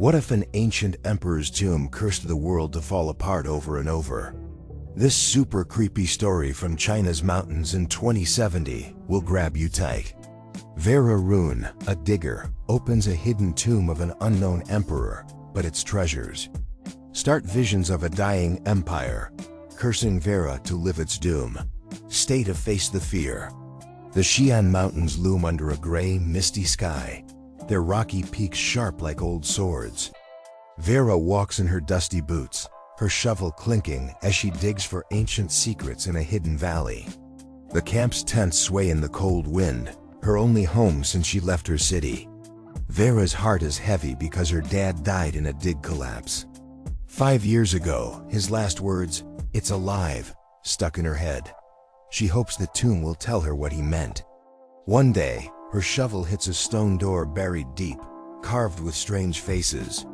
What if an ancient emperor's tomb cursed the world to fall apart over and over? This super creepy story from China's mountains in 2070 will grab you tight. Vera Rune, a digger, opens a hidden tomb of an unknown emperor, but its treasures start visions of a dying empire, cursing Vera to live its doom. Stay to face the fear. The Xian mountains loom under a gray, misty sky, their rocky peaks sharp like old swords. Vera walks in her dusty boots, her shovel clinking as she digs for ancient secrets in a hidden valley. The camp's tents sway in the cold wind, her only home since she left her city. Vera's heart is heavy because her dad died in a dig collapse. 5 years ago, his last words, "It's alive," stuck in her head. She hopes the tomb will tell her what he meant. One day, her shovel hits a stone door buried deep, carved with strange faces.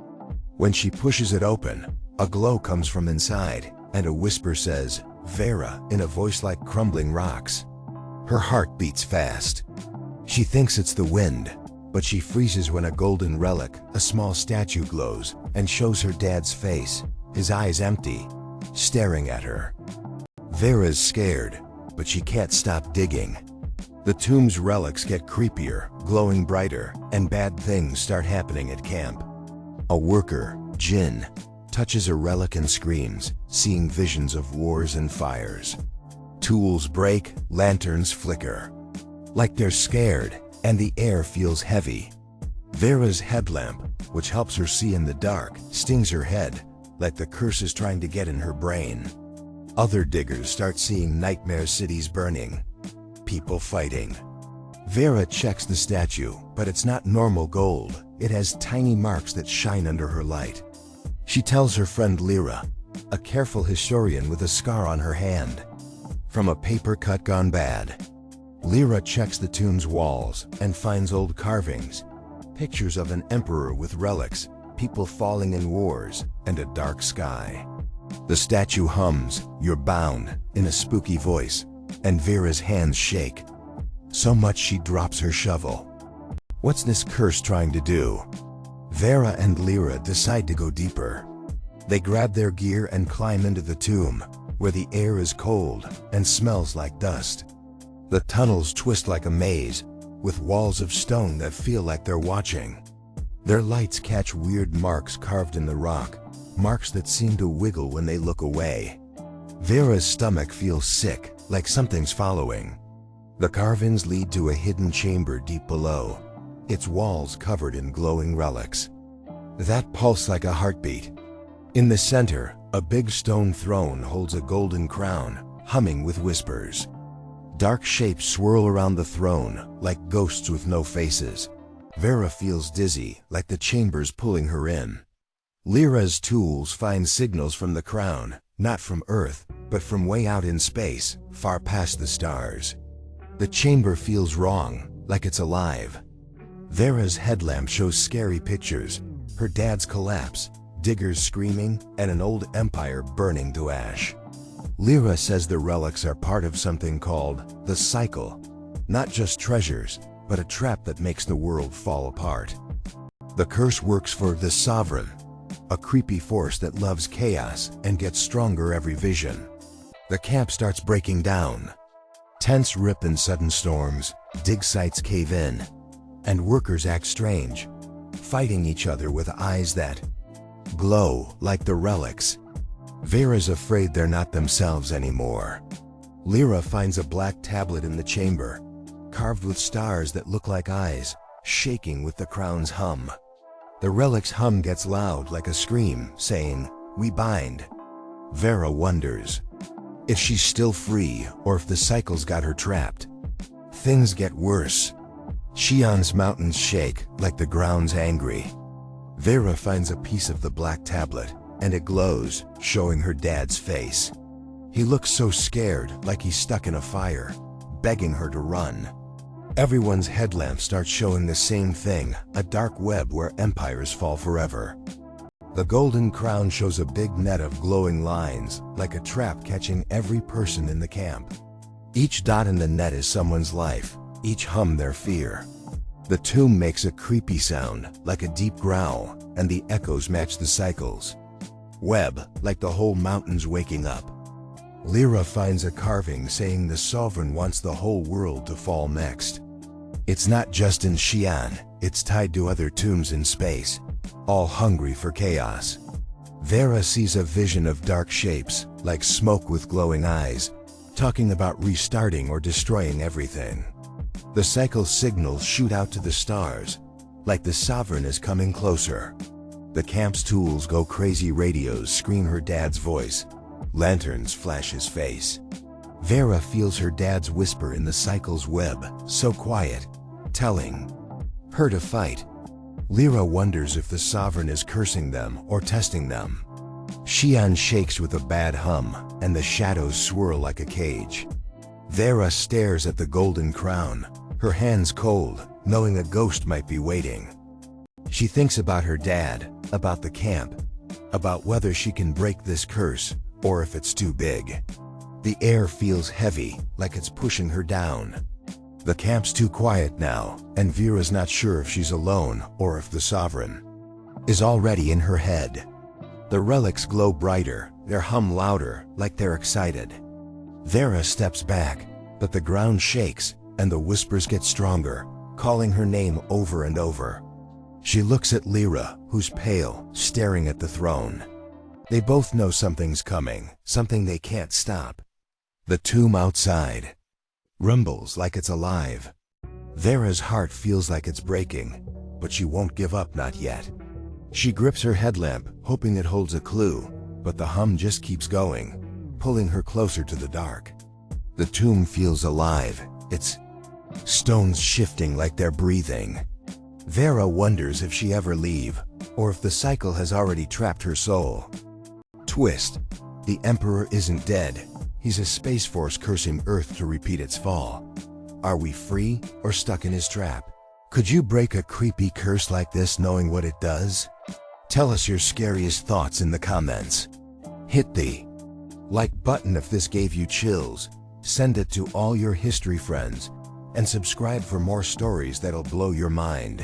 When she pushes it open, a glow comes from inside, and a whisper says, "Vera," in a voice like crumbling rocks. Her heart beats fast. She thinks it's the wind, but she freezes when a golden relic, a small statue, glows and shows her dad's face, his eyes empty, staring at her. Vera's scared, but she can't stop digging. The tomb's relics get creepier, glowing brighter, and bad things start happening at camp. A worker, Jin, touches a relic and screams, seeing visions of wars and fires. Tools break, lanterns flicker. Like they're scared, and the air feels heavy. Vera's headlamp, which helps her see in the dark, stings her head, like the curse is trying to get in her brain. Other diggers start seeing nightmare cities burning, people fighting. Vera checks the statue, but it's not normal gold. It has tiny marks that shine under her light. She tells her friend Lyra, a careful historian with a scar on her hand, from a paper cut gone bad. Lyra checks the tomb's walls and finds old carvings, pictures of an emperor with relics, people falling in wars, and a dark sky. The statue hums, "You're bound," in a spooky voice, and Vera's hands shake. So much she drops her shovel. What's this curse trying to do? Vera and Lyra decide to go deeper. They grab their gear and climb into the tomb, where the air is cold and smells like dust. The tunnels twist like a maze, with walls of stone that feel like they're watching. Their lights catch weird marks carved in the rock, marks that seem to wiggle when they look away. Vera's stomach feels sick, like something's following. The carvings lead to a hidden chamber deep below, its walls covered in glowing relics that pulse like a heartbeat. In the center, a big stone throne holds a golden crown, humming with whispers. Dark shapes swirl around the throne, like ghosts with no faces. Vera feels dizzy, like the chamber's pulling her in. Lyra's tools find signals from the crown, not from Earth, but from way out in space, far past the stars. The chamber feels wrong, like it's alive. Vera's headlamp shows scary pictures, her dad's collapse, diggers screaming, and an old empire burning to ash. Lyra says the relics are part of something called the cycle, not just treasures, but a trap that makes the world fall apart. The curse works for the Sovereign, a creepy force that loves chaos and gets stronger every vision. The camp starts breaking down. Tents rip in sudden storms, dig sites cave in, and workers act strange, fighting each other with eyes that glow like the relics. Vera's afraid they're not themselves anymore. Lyra finds a black tablet in the chamber, carved with stars that look like eyes, shaking with the crown's hum. The relic's hum gets loud like a scream, saying, "We bind." Vera wonders if she's still free or if the cycle's got her trapped. Things get worse. Xian's mountains shake like the ground's angry. Vera finds a piece of the black tablet, and it glows, showing her dad's face. He looks so scared, like he's stuck in a fire, begging her to run. Everyone's headlamps start showing the same thing, a dark web where empires fall forever. The golden crown shows a big net of glowing lines, like a trap catching every person in the camp. Each dot in the net is someone's life, each hum their fear. The tomb makes a creepy sound, like a deep growl, and the echoes match the cycles. Web, like the whole mountain's waking up. Lyra finds a carving saying the sovereign wants the whole world to fall next. It's not just in Xian, it's tied to other tombs in space, all hungry for chaos. Vera sees a vision of dark shapes, like smoke with glowing eyes, talking about restarting or destroying everything. The cycle's signals shoot out to the stars, like the sovereign is coming closer. The camp's tools go crazy, radios scream her dad's voice, lanterns flash his face. Vera feels her dad's whisper in the cycle's web, so quiet, telling her to fight. Lyra wonders if the sovereign is cursing them or testing them. Xian shakes with a bad hum, and the shadows swirl like a cage. Vera stares at the golden crown, her hands cold, knowing a ghost might be waiting. She thinks about her dad, about the camp, about whether she can break this curse, or if it's too big. The air feels heavy, like it's pushing her down. The camp's too quiet now, and Vera's not sure if she's alone or if the sovereign is already in her head. The relics glow brighter, their hum louder, like they're excited. Vera steps back, but the ground shakes, and the whispers get stronger, calling her name over and over. She looks at Lyra, who's pale, staring at the throne. They both know something's coming, something they can't stop. The tomb outside rumbles like it's alive. Vera's heart feels like it's breaking, but she won't give up, not yet. She grips her headlamp, hoping it holds a clue, but the hum just keeps going, pulling her closer to the dark. The tomb feels alive, its stones shifting like they're breathing. Vera wonders if she ever leave, or if the cycle has already trapped her soul. Twist. The Emperor isn't dead. He's a space force cursing Earth to repeat its fall. Are we free or stuck in his trap? Could you break a creepy curse like this knowing what it does? Tell us your scariest thoughts in the comments. Hit the like button if this gave you chills, send it to all your history friends, and subscribe for more stories that'll blow your mind.